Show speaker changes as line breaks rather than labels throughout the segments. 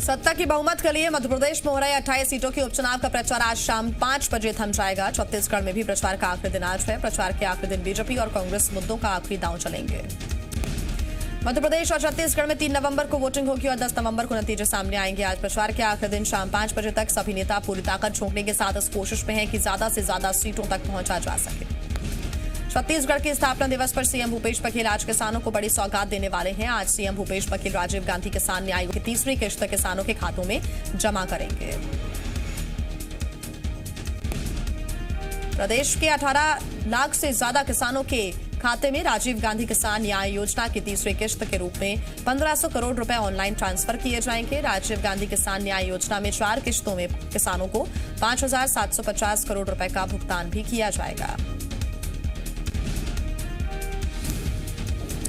सत्ता की बहुमत के लिए मध्य प्रदेश में हो रहे 28 सीटों के उपचुनाव का प्रचार आज शाम 5 बजे थम जाएगा। छत्तीसगढ़ में भी प्रचार का आखिरी दिन आज है। प्रचार के आखिरी दिन बीजेपी और कांग्रेस मुद्दों का आखिरी दांव चलेंगे। मध्य प्रदेश और छत्तीसगढ़ में 3 नवंबर को वोटिंग होगी और 10 नवंबर को नतीजे सामने आएंगे। आज प्रचार के आखिरी दिन शाम 5 बजे तक सभी नेता पूरी ताकत झोंकने के साथ इस कोशिश में हैं कि ज्यादा से ज्यादा सीटों तक पहुंचा जा सके। छत्तीसगढ़ के स्थापना दिवस पर सीएम भूपेश बघेल आज किसानों को बड़ी सौगात देने वाले हैं। आज सीएम भूपेश बघेल राजीव गांधी किसान न्याय योजना की तीसरी किश्त किसानों के खातों में जमा करेंगे। प्रदेश के 18 लाख से ज्यादा किसानों के खाते में राजीव गांधी किसान न्याय योजना की तीसरी किश्त के रूप में 1500 करोड़ रुपए ऑनलाइन ट्रांसफर किए जाएंगे। राजीव गांधी किसान न्याय योजना में 4 किश्तों में किसानों को 5750 करोड़ रुपए का भुगतान भी किया जाएगा।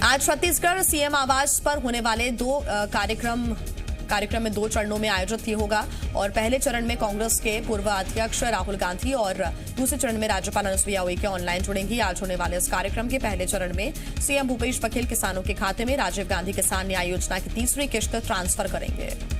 आज छत्तीसगढ़ सीएम आवास पर होने वाले कार्यक्रम में 2 चरणों में आयोजित ये होगा और पहले चरण में कांग्रेस के पूर्व अध्यक्ष राहुल गांधी और दूसरे चरण में राज्यपाल अनुसुईया उइके ऑनलाइन जुड़ेंगी। आज होने वाले इस कार्यक्रम के पहले चरण में सीएम भूपेश बघेल किसानों के खाते में राजीव गांधी किसान न्याय योजना की तीसरी किश्त ट्रांसफर करेंगे।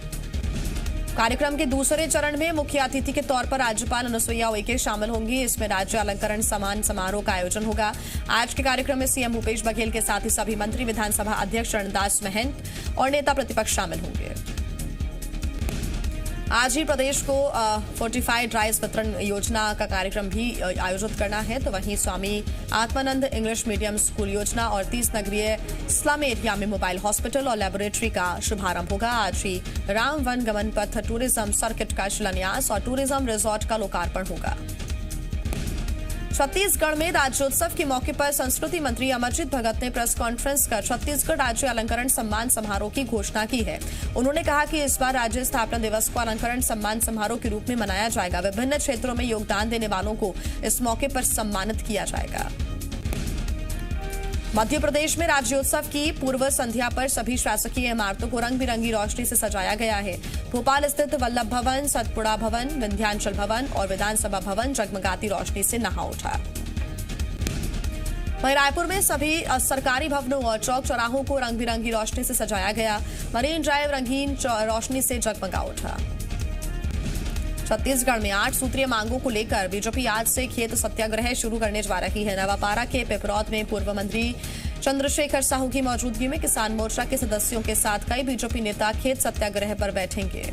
कार्यक्रम के दूसरे चरण में मुख्य अतिथि के तौर पर राज्यपाल अनुसुईया उइके शामिल होंगी। इसमें राज्य अलंकरण सम्मान समारोह का आयोजन होगा। आज के कार्यक्रम में सीएम भूपेश बघेल के साथ ही सभी मंत्री, विधानसभा अध्यक्ष रणदास महंत और नेता प्रतिपक्ष शामिल होंगे। आज ही प्रदेश को फोर्टिफाइड राइस वितरण योजना का कार्यक्रम भी आयोजित करना है, तो वहीं Swami Atmanand English medium school योजना और 30 नगरीय स्लम एरिया में मोबाइल हॉस्पिटल और लेबोरेटरी का शुभारंभ होगा। आज ही राम वन गमन पथ टूरिज्म सर्किट का शिलान्यास और टूरिज्म रिजॉर्ट का लोकार्पण होगा। छत्तीसगढ़ में राज्योत्सव के मौके पर संस्कृति मंत्री अमरजीत भगत ने प्रेस कॉन्फ्रेंस कर छत्तीसगढ़ राज्य अलंकरण सम्मान समारोह की घोषणा की है। उन्होंने कहा कि इस बार राज्य स्थापना दिवस को अलंकरण सम्मान समारोह के रूप में मनाया जाएगा। विभिन्न क्षेत्रों में योगदान देने वालों को इस मौके पर सम्मानित किया जाएगा। मध्य प्रदेश में राज्योत्सव की पूर्व संध्या पर सभी शासकीय इमारतों को रंग बिरंगी रोशनी से सजाया गया है। भोपाल स्थित वल्लभ भवन, सतपुड़ा भवन, विंध्याचल भवन और विधानसभा भवन जगमगाती रोशनी से नहा उठा। वहीं रायपुर में सभी सरकारी भवनों और चौक चौराहों को रंग बिरंगी रोशनी से सजाया गया। मरीन ड्राइव रंगीन रोशनी से जगमगा उठा। छत्तीसगढ़ में 8 सूत्रीय मांगों को लेकर बीजेपी आज से खेत सत्याग्रह शुरू करने जा रही है। नवापारा के पिपरौद में पूर्व मंत्री चंद्रशेखर साहू की मौजूदगी में किसान मोर्चा के सदस्यों के साथ कई बीजेपी नेता खेत सत्याग्रह पर बैठेंगे।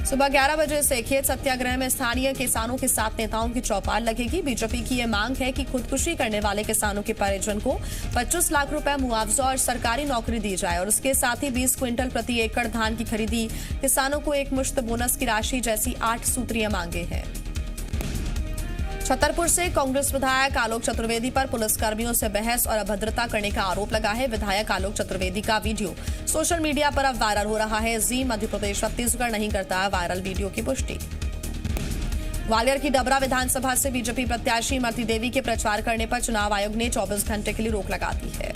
सुबह 11 बजे से खेत सत्याग्रह में स्थानीय किसानों के साथ नेताओं की चौपाल लगेगी। बीजेपी की यह मांग है कि खुदकुशी करने वाले किसानों के परिजन को 25 लाख रुपए मुआवजा और सरकारी नौकरी दी जाए और उसके साथ ही 20 क्विंटल प्रति एकड़ धान की खरीदी, किसानों को एक मुश्त बोनस की राशि जैसी 8 सूत्रीय मांगे हैं। छतरपुर से कांग्रेस विधायक आलोक चतुर्वेदी पर पुलिसकर्मियों से बहस और अभद्रता करने का आरोप लगा है। विधायक आलोक चतुर्वेदी का वीडियो सोशल मीडिया पर अब वायरल हो रहा है। जी मध्य प्रदेश छत्तीसगढ़ नहीं करता वायरल वीडियो की पुष्टि। ग्वालियर की डबरा विधानसभा से बीजेपी प्रत्याशी इमरती देवी के प्रचार करने पर चुनाव आयोग ने 24 घंटे के लिए रोक लगा दी है।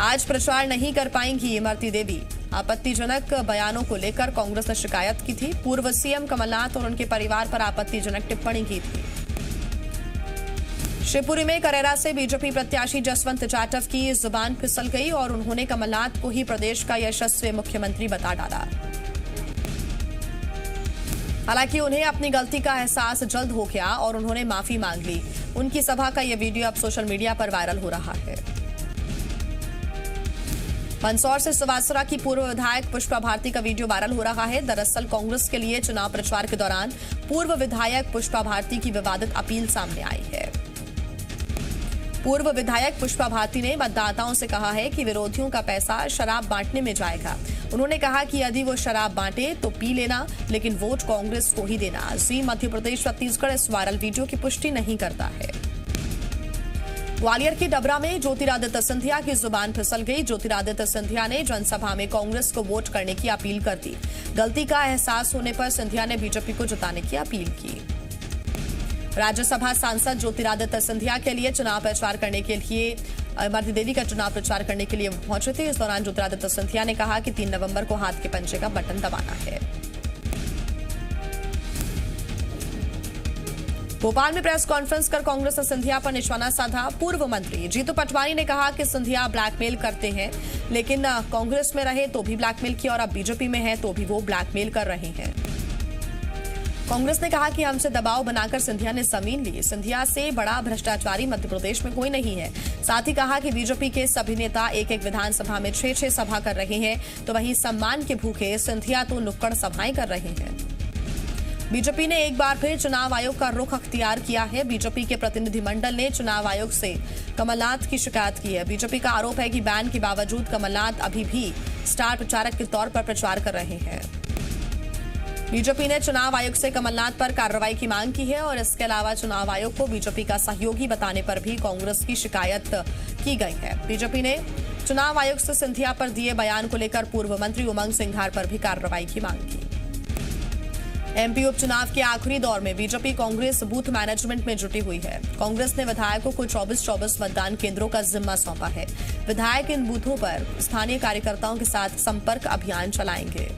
आज प्रचार नहीं कर पाएंगी इमरती देवी। आपत्तिजनक बयानों को लेकर कांग्रेस ने शिकायत की थी। पूर्व सीएम कमलनाथ और उनके परिवार पर आपत्तिजनक टिप्पणी की थी। शिवपुरी में करेरा से बीजेपी प्रत्याशी जसवंत जाटव की जुबान फिसल गई और उन्होंने कमलनाथ को ही प्रदेश का यशस्वी मुख्यमंत्री बता डाला। हालांकि उन्हें अपनी गलती का एहसास जल्द हो गया और उन्होंने माफी मांग ली। उनकी सभा का यह वीडियो अब सोशल मीडिया पर वायरल हो रहा है। मंदसौर से सवासरा की पूर्व विधायक पुष्पा भारती का वीडियो वायरल हो रहा है। दरअसल कांग्रेस के लिए चुनाव प्रचार के दौरान पूर्व विधायक पुष्पा भारती की विवादित अपील सामने आई है। पूर्व विधायक पुष्पा भारती ने मतदाताओं से कहा है कि विरोधियों का पैसा शराब बांटने में जाएगा। उन्होंने कहा कि यदि वो शराब बांटे तो पी लेना, लेकिन वोट कांग्रेस को ही देना। जी मध्य प्रदेश छत्तीसगढ़ इस वायरल वीडियो की पुष्टि नहीं करता है। ग्वालियर की डबरा में ज्योतिरादित्य सिंधिया की जुबान फिसल गई। ज्योतिरादित्य सिंधिया ने जनसभा में कांग्रेस को वोट करने की अपील कर दी। गलती का एहसास होने पर सिंधिया ने बीजेपी को जिताने की अपील की। राज्यसभा सांसद ज्योतिरादित्य सिंधिया के लिए चुनाव प्रचार करने के लिए इमरती देवी का चुनाव प्रचार करने के लिए पहुंचे थे। इस दौरान ज्योतिरादित्य सिंधिया ने कहा कि 3 नवंबर को हाथ के पंजे का बटन दबाना है। भोपाल में प्रेस कॉन्फ्रेंस कर कांग्रेस ने सिंधिया पर निशाना साधा। पूर्व मंत्री जीतू पटवारी ने कहा कि सिंधिया ब्लैकमेल करते हैं, लेकिन कांग्रेस में रहे तो भी ब्लैकमेल किया और अब बीजेपी में है तो भी वो ब्लैकमेल कर रहे हैं। कांग्रेस ने कहा कि हमसे दबाव बनाकर सिंधिया ने जमीन ली। सिंधिया से बड़ा भ्रष्टाचारी मध्य प्रदेश में कोई नहीं है। साथ ही कहा कि बीजेपी के सभी नेता एक एक विधानसभा में 6-6 सभा कर रहे हैं, तो वहीं सम्मान के भूखे सिंधिया तो नुक्कड़ सभाएं कर रहे हैं। बीजेपी ने एक बार फिर चुनाव आयोग का रुख अख्तियार किया है। बीजेपी के प्रतिनिधिमंडल ने चुनाव आयोग से कमलनाथ की शिकायत की है। बीजेपी का आरोप है कि बैन के बावजूद कमलनाथ अभी भी स्टार प्रचारक के तौर पर प्रचार कर रहे हैं। बीजेपी ने चुनाव आयोग से कमलनाथ पर कार्रवाई की मांग की है और इसके अलावा चुनाव आयोग को बीजेपी का सहयोगी बताने पर भी कांग्रेस की शिकायत की गई है। बीजेपी ने चुनाव आयोग से सिंधिया पर दिए बयान को लेकर पूर्व मंत्री उमंग सिंघार पर भी कार्रवाई की मांग की। एमपी उपचुनाव के आखिरी दौर में बीजेपी कांग्रेस बूथ मैनेजमेंट में जुटी हुई है। कांग्रेस ने विधायकों को 24-24 मतदान केंद्रों का जिम्मा सौंपा है। विधायक इन बूथों पर स्थानीय कार्यकर्ताओं के साथ संपर्क अभियान चलाएंगे।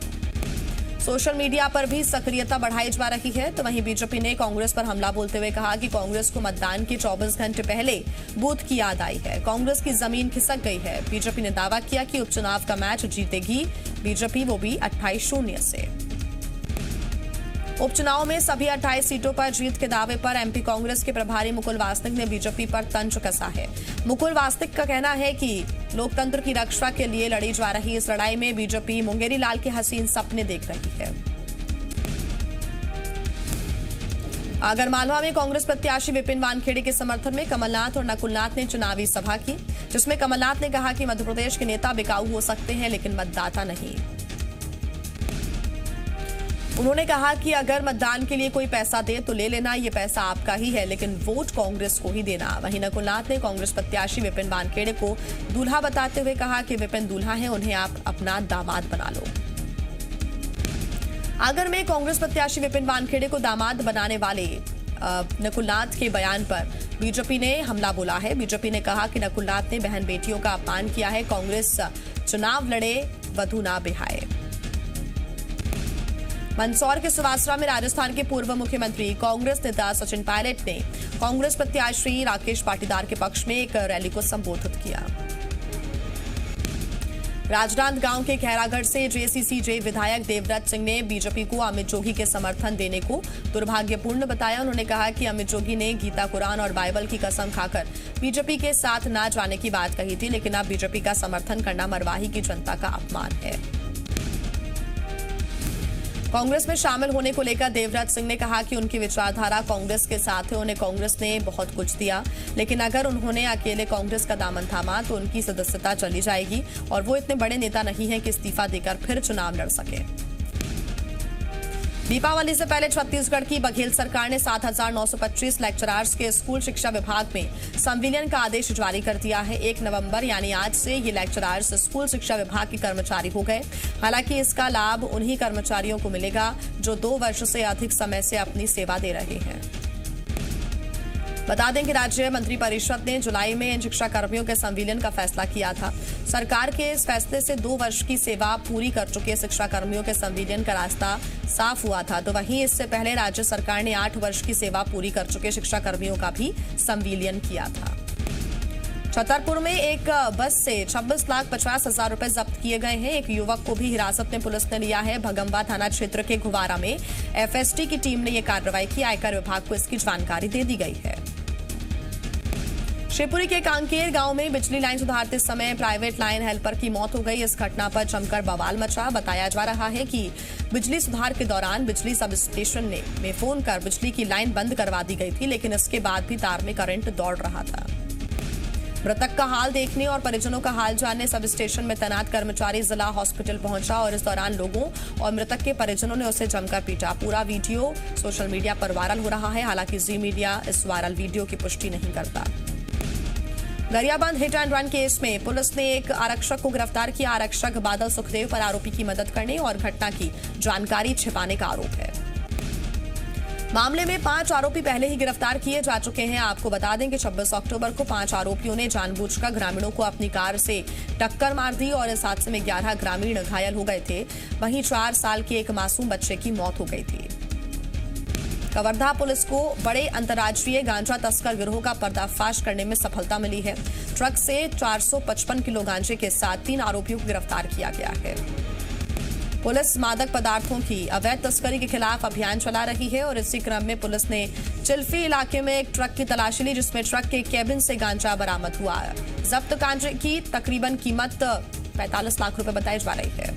सोशल मीडिया पर भी सक्रियता बढ़ाई जा रही है, तो वहीं बीजेपी ने कांग्रेस पर हमला बोलते हुए कहा कि कांग्रेस को मतदान के 24 घंटे पहले बूथ की याद आई है। कांग्रेस की जमीन खिसक गई है। बीजेपी ने दावा किया कि उपचुनाव का मैच जीतेगी बीजेपी, वो भी 28-0 से। उपचुनाव में सभी 28 सीटों पर जीत के दावे पर एमपी कांग्रेस के प्रभारी मुकुल वासनिक ने बीजेपी पर तंज कसा है। मुकुल वासनिक का कहना है कि लोकतंत्र की रक्षा के लिए लड़ी जा रही इस लड़ाई में बीजेपी मुंगेरी लाल के हसीन सपने देख रही है। आगरमालवा में कांग्रेस प्रत्याशी विपिन वानखेड़े के समर्थन में कमलनाथ और नकुलनाथ ने चुनावी सभा की, जिसमें कमलनाथ ने कहा कि मध्य प्रदेश के नेता बिकाऊ हो सकते हैं लेकिन मतदाता नहीं। उन्होंने कहा कि अगर मतदान के लिए कोई पैसा दे तो ले लेना, ये पैसा आपका ही है, लेकिन वोट कांग्रेस को ही देना। वहीं नकुलनाथ ने कांग्रेस प्रत्याशी विपिन वानखेड़े को दूल्हा बताते हुए कहा कि विपिन दूल्हा है, उन्हें आप अपना दामाद बना लो। आगर में कांग्रेस प्रत्याशी विपिन वानखेड़े को दामाद बनाने वाले नकुलनाथ के बयान पर बीजेपी ने हमला बोला है। बीजेपी ने कहा कि नकुलनाथ ने बहन बेटियों का अपमान किया है। कांग्रेस चुनाव लड़े, वधु ना बिहाए। मंदसौर के सुवासरा में राजस्थान के पूर्व मुख्यमंत्री कांग्रेस नेता सचिन पायलट ने कांग्रेस प्रत्याशी राकेश पाटीदार के पक्ष में एक रैली को संबोधित किया। राजनांदगांव के खैरागढ़ से जेसीसी विधायक देवव्रत सिंह ने बीजेपी को अमित जोगी के समर्थन देने को दुर्भाग्यपूर्ण बताया। उन्होंने कहा कि अमित जोगी ने गीता, कुरान और बाइबल की कसम खाकर बीजेपी के साथ न जाने की बात कही थी, लेकिन अब बीजेपी का समर्थन करना मरवाही की जनता का अपमान है। कांग्रेस में शामिल होने को लेकर देवव्रत सिंह ने कहा कि उनकी विचारधारा कांग्रेस के साथ है। उन्हें कांग्रेस ने बहुत कुछ दिया, लेकिन अगर उन्होंने अकेले कांग्रेस का दामन थामा तो उनकी सदस्यता चली जाएगी और वो इतने बड़े नेता नहीं है कि इस्तीफा देकर फिर चुनाव लड़ सके। दीपावली से पहले छत्तीसगढ़ की बघेल सरकार ने 7,925 लेक्चरर्स के स्कूल शिक्षा विभाग में संविलियन का आदेश जारी कर दिया है। 1 नवंबर यानी आज से ये लेक्चरर्स स्कूल शिक्षा विभाग के कर्मचारी हो गए। हालांकि इसका लाभ उन्हीं कर्मचारियों को मिलेगा जो 2 वर्ष से अधिक समय से अपनी सेवा दे रहे हैं। बता दें कि राज्य मंत्रिपरिषद ने जुलाई में इन शिक्षा कर्मियों के संविलियन का फैसला किया था। सरकार के इस फैसले से 2 वर्ष की सेवा पूरी कर चुके शिक्षा कर्मियों के संविलियन का रास्ता साफ हुआ था। तो वहीं इससे पहले राज्य सरकार ने 8 वर्ष की सेवा पूरी कर चुके शिक्षा कर्मियों का भी संविलियन किया था। छतरपुर में एक बस से 26,50,000 रुपए जब्त किए गए हैं। एक युवक को भी हिरासत में पुलिस ने लिया है। भगम्बा थाना क्षेत्र के घुवारा में एफएसटी की टीम ने यह कार्रवाई की। आयकर विभाग को इसकी जानकारी दे दी गई है। शिवपुरी के कांकेर गांव में बिजली लाइन सुधारते समय प्राइवेट लाइन हेल्पर की मौत हो गई। इस घटना पर जमकर बवाल मचा। बताया जा रहा है कि बिजली सुधार के दौरान बिजली सब स्टेशन में फोन कर बिजली की लाइन बंद करवा दी गई थी, लेकिन इसके बाद भी तार में करंट दौड़ रहा था। मृतक का हाल देखने और परिजनों का हाल जानने सब स्टेशन में तैनात कर्मचारी जिला हॉस्पिटल पहुंचा और इस दौरान लोगों और मृतक के परिजनों ने उसे जमकर पीटा। पूरा वीडियो सोशल मीडिया पर वायरल हो रहा है। हालांकि जी मीडिया इस वायरल वीडियो की पुष्टि नहीं करता। Gariaband hit and run case में पुलिस ने एक आरक्षक को गिरफ्तार किया। आरक्षक बादल सुखदेव पर आरोपी की मदद करने और घटना की जानकारी छिपाने का आरोप है। मामले में 5 आरोपी पहले ही गिरफ्तार किए जा चुके हैं। आपको बता दें कि 26 अक्टूबर को 5 आरोपियों ने जानबूझकर ग्रामीणों को अपनी कार से टक्कर मार दी और इस हादसे में 11 ग्रामीण घायल हो गए थे। वहीं 4 साल के एक मासूम बच्चे की मौत हो गई थी। कवर्धा पुलिस को बड़े अंतर्राज्यीय गांजा तस्कर गिरोह का पर्दाफाश करने में सफलता मिली है। ट्रक से 455 किलो गांजे के साथ 3 आरोपियों को गिरफ्तार किया गया है। पुलिस मादक पदार्थों की अवैध तस्करी के खिलाफ अभियान चला रही है और इसी क्रम में पुलिस ने चिल्फी इलाके में एक ट्रक की तलाशी ली, जिसमें ट्रक के केबिन से गांजा बरामद हुआ है। जब्त गांजे की तकरीबन कीमत 45 लाख रुपए बताई जा रही है।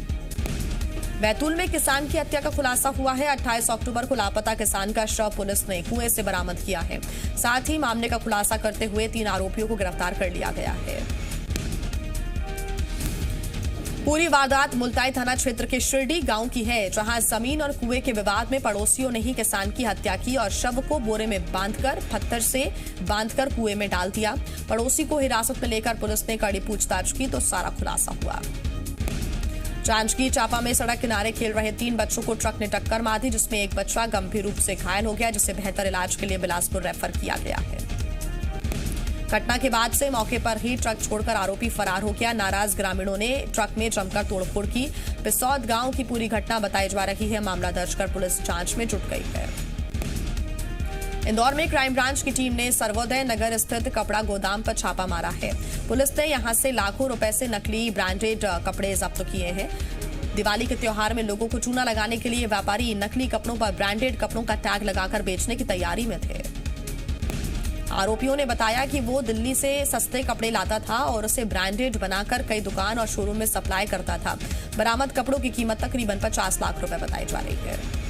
बैतूल में किसान की हत्या का खुलासा हुआ है। 28 अक्टूबर को लापता किसान का शव पुलिस ने कुएं से बरामद किया है। साथ ही मामले का खुलासा करते हुए 3 आरोपियों को गिरफ्तार कर लिया गया है। पूरी वारदात मुल्ताई थाना क्षेत्र के शिरडी गांव की है, जहां जमीन और कुएं के विवाद में पड़ोसियों ने ही किसान की हत्या की और शव को बोरे में बांधकर पत्थर से बांधकर कुएं में डाल दिया। पड़ोसी को हिरासत में लेकर पुलिस ने कड़ी पूछताछ की तो सारा खुलासा हुआ। जांजगीर चांपा में सड़क किनारे खेल रहे 3 बच्चों को ट्रक ने टक्कर मार दी, जिसमें एक बच्चा गंभीर रूप से घायल हो गया, जिसे बेहतर इलाज के लिए बिलासपुर रेफर किया गया है। घटना के बाद से मौके पर ही ट्रक छोड़कर आरोपी फरार हो गया। नाराज ग्रामीणों ने ट्रक में जमकर तोड़फोड़ की। पिसौद गांव की पूरी घटना बताई जा रही है। मामला दर्ज कर पुलिस जांच में जुट गई है। इंदौर में क्राइम ब्रांच की टीम ने सर्वोदय नगर स्थित कपड़ा गोदाम पर छापा मारा है। पुलिस ने यहां से लाखों रुपए से नकली ब्रांडेड कपड़े जब्त किए हैं। दिवाली के त्योहार में लोगों को चूना लगाने के लिए व्यापारी नकली कपड़ों पर ब्रांडेड कपड़ों का टैग लगाकर बेचने की तैयारी में थे। आरोपियों ने बताया कि वो दिल्ली से सस्ते कपड़े लाता था और उसे ब्रांडेड बनाकर कई दुकान और शोरूम में सप्लाई करता था। बरामद कपड़ों की कीमत तकरीबन 50 लाख रुपए बताई जा रही है।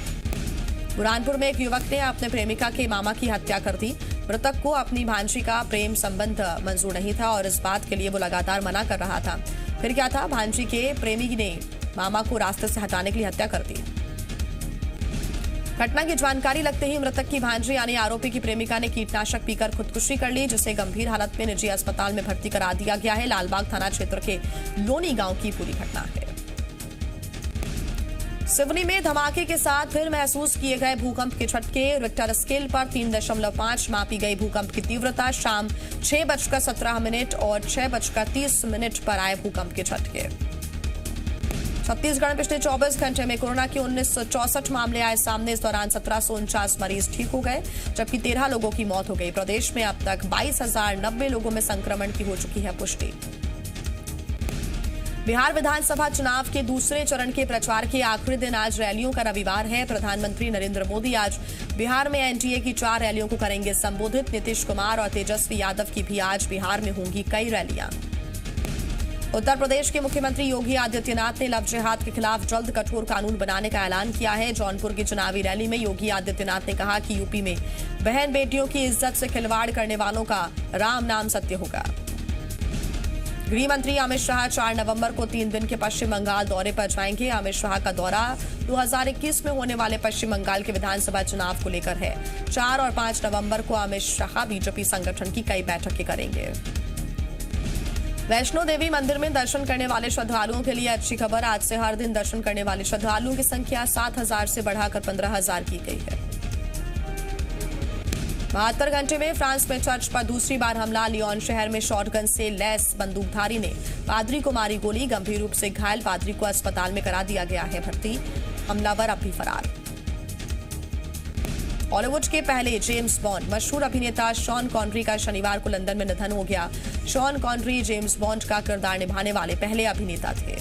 बुरहानपुर में एक युवक ने अपने प्रेमिका के मामा की हत्या कर दी। मृतक को अपनी भांजी का प्रेम संबंध मंजूर नहीं था और इस बात के लिए वो लगातार मना कर रहा था। फिर क्या था, भांजी के प्रेमी ने मामा को रास्ते से हटाने के लिए हत्या कर दी। घटना की जानकारी लगते ही मृतक की भांजी यानी आरोपी की प्रेमिका ने कीटनाशक पीकर खुदकुशी कर ली, जिसे गंभीर हालत में निजी अस्पताल में भर्ती करा दिया गया है। लालबाग थाना क्षेत्र के लोनी गांव की पूरी घटना है। सिवनी में धमाके के साथ फिर महसूस किए गए भूकंप के झटके। रिक्टर स्केल पर 3.5 मापी गई भूकंप की तीव्रता। शाम 6:17 और 6:30 पर आए भूकंप के झटके। छत्तीसगढ़ में पिछले 24 घंटे में कोरोना के 1964 मामले आए सामने। इस दौरान 1749 मरीज ठीक हो गए, जबकि 13 लोगों की मौत हो गई। प्रदेश में अब तक 22,090 लोगों में संक्रमण की हो चुकी है पुष्टि। बिहार विधानसभा चुनाव के दूसरे चरण के प्रचार के आखिरी दिन आज रैलियों का रविवार है। प्रधानमंत्री नरेंद्र मोदी आज बिहार में एनडीए की 4 रैलियों को करेंगे संबोधित। नीतीश कुमार और तेजस्वी यादव की भी आज बिहार में होंगी कई रैलियां। उत्तर प्रदेश के मुख्यमंत्री योगी आदित्यनाथ ने लव जिहाद के खिलाफ जल्द कठोर कानून बनाने का ऐलान किया है। जौनपुर की चुनावी रैली में योगी आदित्यनाथ ने कहा कि यूपी में बहन बेटियों की इज्जत से खिलवाड़ करने वालों का राम नाम सत्य होगा। गृह मंत्री अमित शाह 4 नवंबर को 3 दिन के पश्चिम बंगाल दौरे पर जाएंगे। अमित शाह का दौरा 2021 में होने वाले पश्चिम बंगाल के विधानसभा चुनाव को लेकर है। 4 और 5 नवंबर को अमित शाह बीजेपी संगठन की कई बैठकें करेंगे। वैष्णो देवी मंदिर में दर्शन करने वाले श्रद्धालुओं के लिए अच्छी खबर। आज से हर दिन दर्शन करने वाले श्रद्धालुओं की संख्या 7,000 से बढ़ाकर 15,000 की गई है। 72 घंटे में फ्रांस में चर्च पर दूसरी बार हमला। लियोन शहर में शॉटगन से लैस बंदूकधारी ने पादरी को मारी गोली। गंभीर रूप से घायल पादरी को अस्पताल में करा दिया गया है भर्ती। हमलावर अब भी फरार। हॉलीवुड के पहले जेम्स बॉन्ड मशहूर अभिनेता शॉन कॉनरी का शनिवार को लंदन में निधन हो गया। शॉन कॉनरी जेम्स बॉन्ड का किरदार निभाने वाले पहले अभिनेता थे।